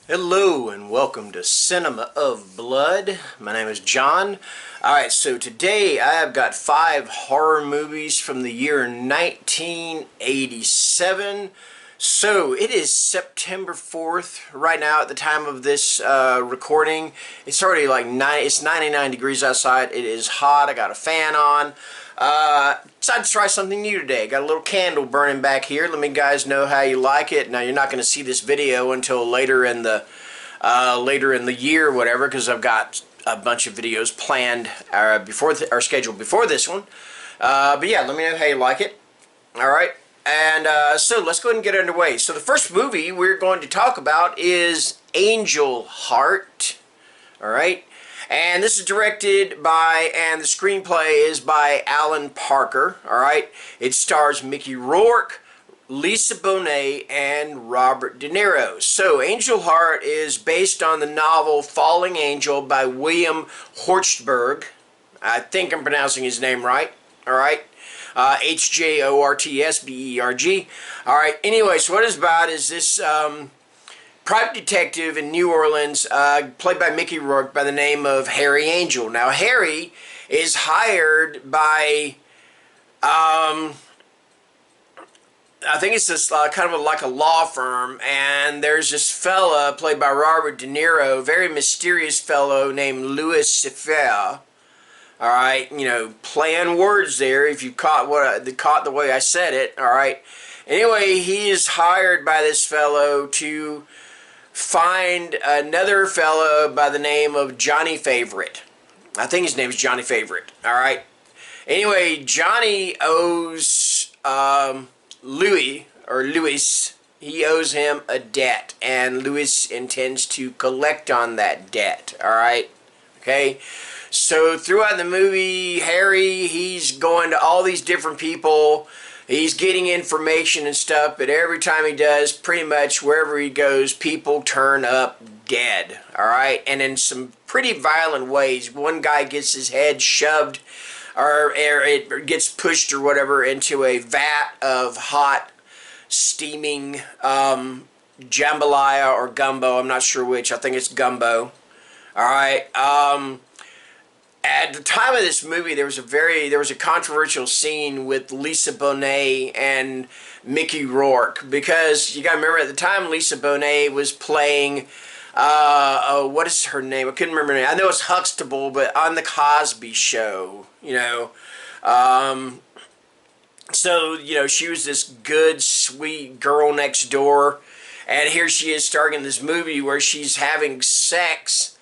Hello and welcome to Cinema of Blood. My name is John. Alright, so today I have got 5 horror movies from the year 1987. So it is September 4th right now at the time of this recording. It's already like it's 99 degrees outside. It is hot. I got a fan on. Decided to try something new today. Got a little candle burning back here. Let me guys know how you like it. Now you're not going to see this video until later in the year or whatever, because I've got a bunch of videos planned scheduled before this one. But yeah, let me know how you like it. All right, and so let's go ahead and get underway. So the first movie we're going to talk about is Angel Heart. All right. And this is directed by, and the screenplay is by Alan Parker, alright? It stars Mickey Rourke, Lisa Bonet, and Robert De Niro. So, Angel Heart is based on the novel Falling Angel by William Horstberg. I think I'm pronouncing his name right, alright? H-J-O-R-T-S-B-E-R-G. Alright, anyway, so what it's about is this, private detective in New Orleans, played by Mickey Rourke, by the name of Harry Angel. Now, Harry is hired by, I think it's this kind of like a law firm, and there's this fella played by Robert De Niro, very mysterious fellow named Louis Stepfather. All right, you know, playing words there. If you caught the way I said it, all right. Anyway, he is hired by this fellow to find another fellow by the name of Johnny Favorite. I think his name is Johnny Favorite. All right. Anyway, Johnny owes Louis, he owes him a debt, and Louis intends to collect on that debt. All right. Okay. So throughout the movie, Harry, he's going to all these different people. He's getting information and stuff, but every time he does, pretty much wherever he goes, people turn up dead, alright? And in some pretty violent ways. One guy gets his head shoved, or it gets pushed or whatever, into a vat of hot, steaming jambalaya or gumbo. I'm not sure which. I think it's gumbo. Alright, at the time of this movie, there was a controversial scene with Lisa Bonet and Mickey Rourke, because you got to remember at the time Lisa Bonet was playing what is her name? I couldn't remember her name. I know it's Huxtable, but on the Cosby Show, you know. So you know, she was this good, sweet girl next door, and here she is starring in this movie where she's having sex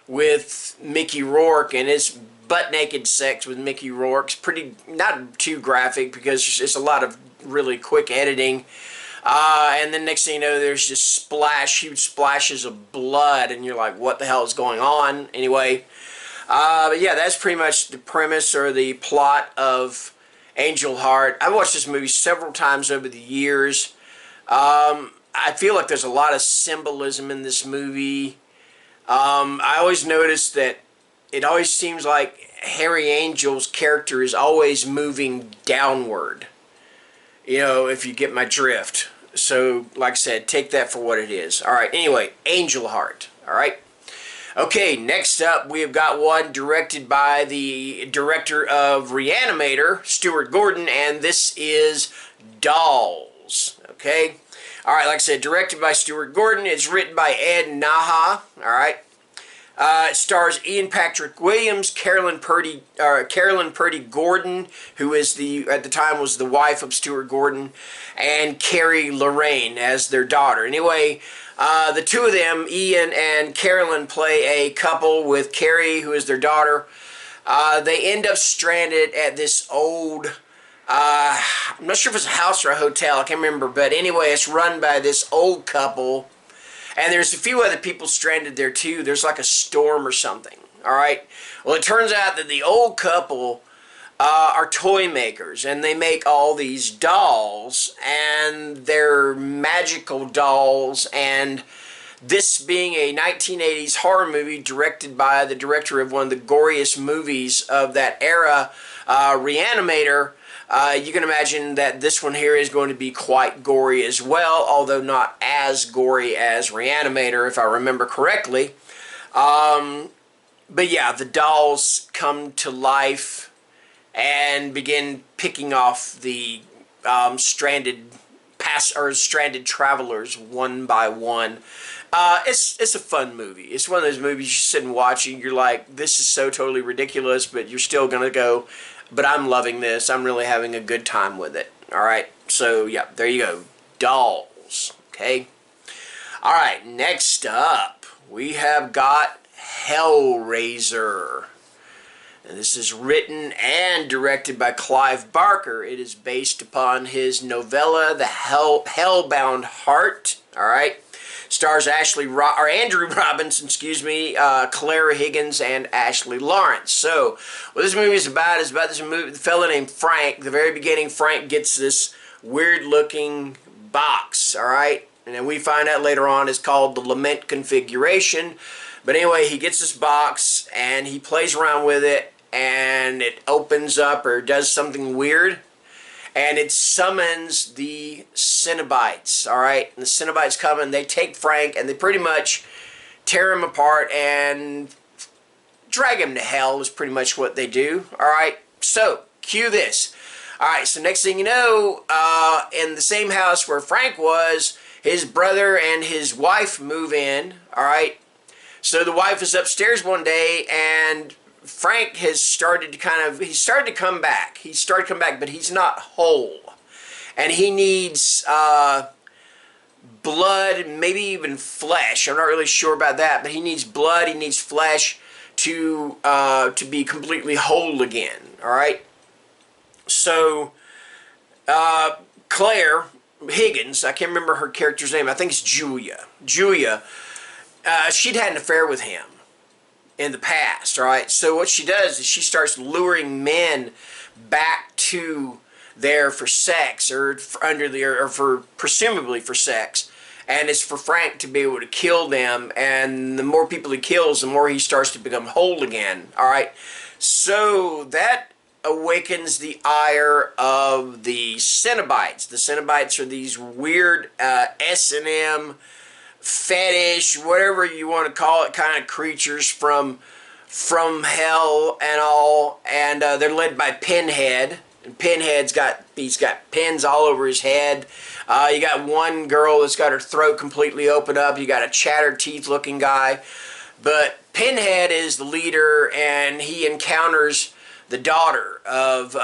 with Mickey Rourke, and it's butt-naked sex with Mickey Rourke. It's pretty, not too graphic, because it's a lot of really quick editing. And then next thing you know, there's just huge splashes of blood, and you're like, what the hell is going on? Anyway, but yeah, that's pretty much the premise or the plot of Angel Heart. I've watched this movie several times over the years. I feel like there's a lot of symbolism in this movie. I always notice that it always seems like Harry Angel's character is always moving downward. You know, if you get my drift. So, like I said, take that for what it is. Alright, anyway, Angel Heart. Alright. Okay, next up, we have got one directed by the director of Re-Animator, Stuart Gordon, and this is Dolls. Okay. Alright, like I said, directed by Stuart Gordon. It's written by Ed Naha. Alright. It stars Ian Patrick Williams, Carolyn Purdy Gordon, who is at the time was the wife of Stuart Gordon, and Carrie Lorraine as their daughter. Anyway, the two of them, Ian and Carolyn, play a couple with Carrie, who is their daughter. They end up stranded at this old, I'm not sure if it's a house or a hotel, I can't remember, but anyway, it's run by this old couple, and there's a few other people stranded there too. There's like a storm or something, alright? Well, it turns out that the old couple are toy makers, and they make all these dolls, and they're magical dolls, and this being a 1980s horror movie directed by the director of one of the goriest movies of that era, Re-Animator, You can imagine that this one here is going to be quite gory as well, although not as gory as Re-Animator, if I remember correctly. But yeah, the dolls come to life and begin picking off the stranded travelers one by one. It's a fun movie. It's one of those movies you sit and watch and you're like, this is so totally ridiculous, but you're still gonna go, but I'm loving this. I'm really having a good time with it. All right. So yeah, there you go. Dolls. Okay. All right. Next up, we have got Hellraiser. And this is written and directed by Clive Barker. It is based upon his novella, The Hellbound Heart. All right. Stars Andrew Robinson, Clara Higgins, and Ashley Lawrence. So, what this movie is about this fella named Frank. At the very beginning, Frank gets this weird-looking box. All right. And then we find out later on it's called the Lament Configuration. But anyway, he gets this box and he plays around with it and it opens up or does something weird and it summons the Cenobites, alright? And the Cenobites come and they take Frank and they pretty much tear him apart and drag him to hell is pretty much what they do, alright? So, cue this. Alright, so next thing you know, in the same house where Frank was, his brother and his wife move in, alright? So the wife is upstairs one day, and Frank has started to come back. But he's not whole. And he needs blood, maybe even flesh. I'm not really sure about that, but he needs blood, he needs flesh to be completely whole again, alright? So, Claire Higgins, I can't remember her character's name, I think it's Julia. She'd had an affair with him in the past, right? So what she does is she starts luring men back to there for sex presumably for sex, and it's for Frank to be able to kill them. And the more people he kills, the more he starts to become whole again. All right, so that awakens the ire of the Cenobites. The Cenobites are these weird S&M fetish, whatever you want to call it, kind of creatures from hell and all, and they're led by Pinhead. And Pinhead's got pins all over his head. You got one girl that's got her throat completely open up. You got a chatter teeth looking guy, but Pinhead is the leader, and he encounters the daughter of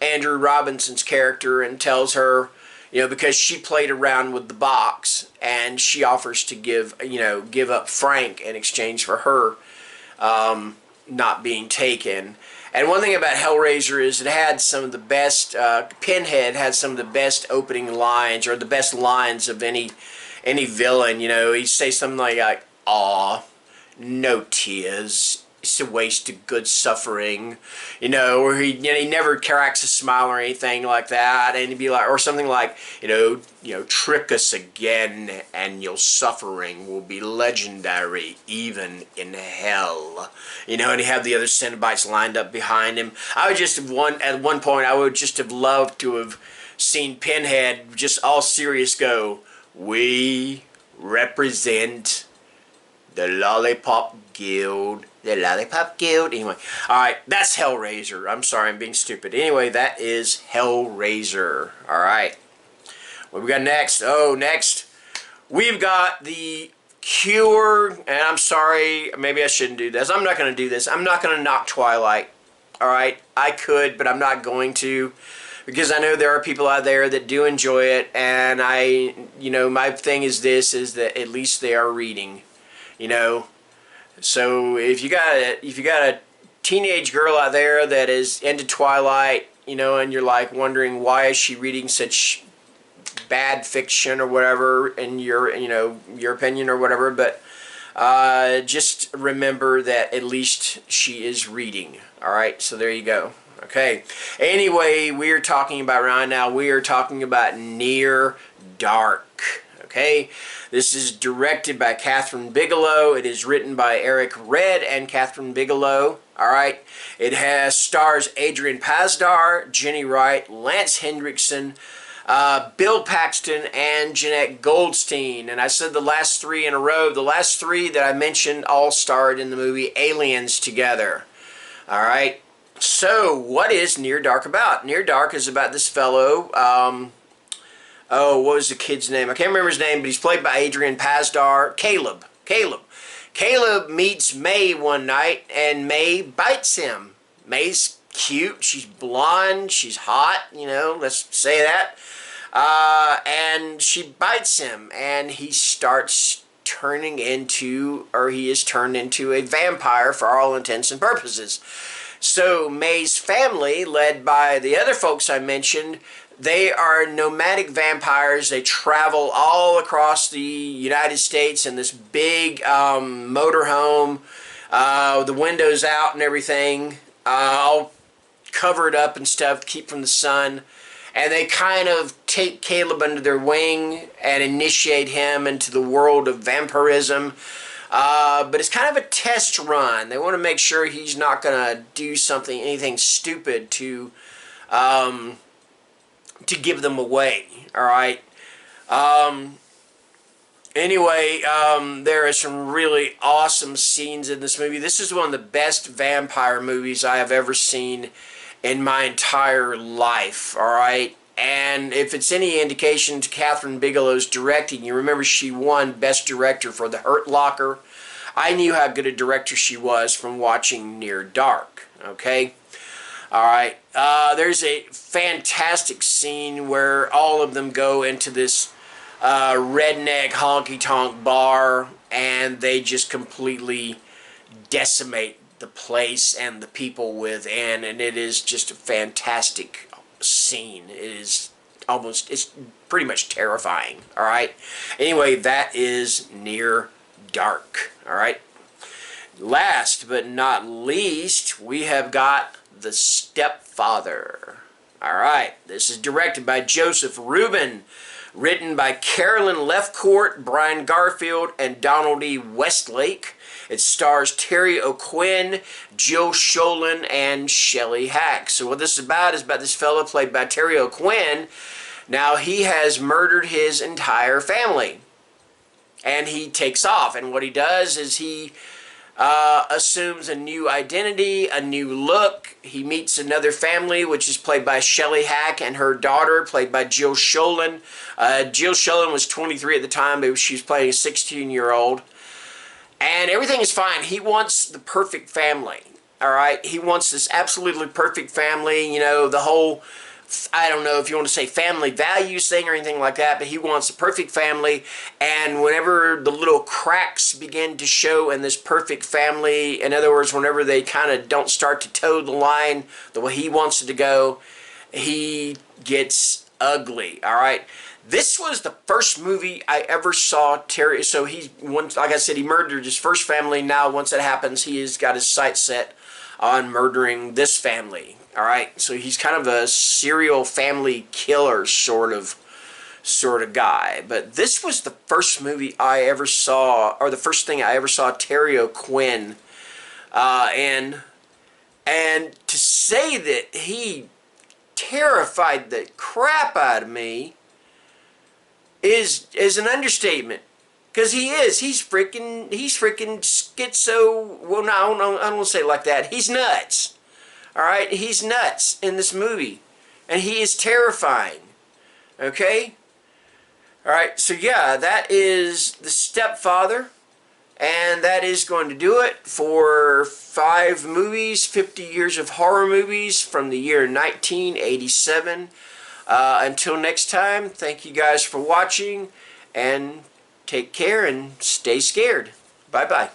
Andrew Robinson's character and tells her, because she played around with the box, and she offers to give up Frank in exchange for her not being taken. And one thing about Hellraiser is it had some of the best, Pinhead had some of the best opening lines, or the best lines of any villain. He'd say something like, "Aw, no tears. It's a waste of good suffering," or he never cracks a smile or anything like that, and he'd be like, or something like, "Trick us again, and your suffering will be legendary even in hell," and he'd have the other Cenobites lined up behind him. At one point, I would just have loved to have seen Pinhead just all serious go, "We represent the Lollipop Guild." The Lollipop Guild. Anyway, alright, that's Hellraiser. I'm sorry, I'm being stupid. Anyway, that is Hellraiser. Alright. What we got next? Oh, next, we've got The Cure. And I'm sorry, maybe I shouldn't do this. I'm not going to do this. I'm not going to knock Twilight. Alright, I could, but I'm not going to. Because I know there are people out there that do enjoy it. And my thing is that at least they are reading. So if you got a teenage girl out there that is into Twilight, and you're like wondering why is she reading such bad fiction or whatever, in your opinion or whatever, but just remember that at least she is reading. All right, so there you go. Okay. Anyway, we are talking about Near Dark. Okay, this is directed by Catherine Bigelow. It is written by Eric Red and Catherine Bigelow. All right. It has stars Adrian Pasdar, Jenny Wright, Lance Hendrickson, Bill Paxton, and Jeanette Goldstein. And I said the last three in a row. The last three that I mentioned all starred in the movie Aliens together. All right. So, what is Near Dark about? Near Dark is about this fellow. What was the kid's name? I can't remember his name, but he's played by Adrian Pasdar. Caleb. Caleb meets May one night, and May bites him. May's cute. She's blonde. She's hot. Let's say that. And she bites him, and he starts turning into, or he is turned into a vampire for all intents and purposes. So May's family, led by the other folks I mentioned, they are nomadic vampires. They travel all across the United States in this big motorhome, the windows out and everything, all covered up and stuff to keep from the sun. And they kind of take Caleb under their wing and initiate him into the world of vampirism. But it's kind of a test run. They want to make sure he's not going to do anything stupid to give them away. All right. Anyway, there are some really awesome scenes in this movie. This is one of the best vampire movies I have ever seen in my entire life. All right. And if it's any indication to Catherine Bigelow's directing, you remember she won Best Director for The Hurt Locker. I knew how good a director she was from watching Near Dark. Okay. All right, there's a fantastic scene where all of them go into this redneck honky-tonk bar, and they just completely decimate the place and the people within, and it is just a fantastic scene. It's pretty much terrifying, all right? Anyway, that is Near Dark, all right? Last but not least, we have got The Stepfather. All right, this is directed by Joseph Rubin, written by Carolyn Lefcourt, Brian Garfield, and Donald E. Westlake. It stars Terry O'Quinn, Jill Sholin, and Shelley Hack. So what this is about this fellow played by Terry O'Quinn. Now, he has murdered his entire family, and he takes off. And what he does is he assumes a new identity, a new look. He meets another family, which is played by Shelley Hack, and her daughter, played by Jill Sholin. Jill Sholin was 23 at the time, but she was playing a 16-year-old. And everything is fine. He wants the perfect family, all right? He wants this absolutely perfect family, the whole, I don't know if you want to say family values thing or anything like that, but he wants a perfect family. And whenever the little cracks begin to show in this perfect family, in other words, whenever they kind of don't start to toe the line the way he wants it to go, he gets ugly, all right? This was the first movie I ever saw Terry. So like I said, he murdered his first family. Now, once that happens, he has got his sights set on murdering this family. All right, so he's kind of a serial family killer sort of guy. But this was the first movie I ever saw, or the first thing I ever saw Terry O'Quinn in. And to say that he terrified the crap out of me is an understatement, because he is. He's freaking schizo. Well, no, I don't want to say it like that. He's nuts. All right, he's nuts in this movie, and he is terrifying. Okay. All right. So yeah, that is The Stepfather, and that is going to do it for 5 movies, 50 years of horror movies from the year 1987. Until next time, thank you guys for watching, and take care and stay scared. Bye-bye.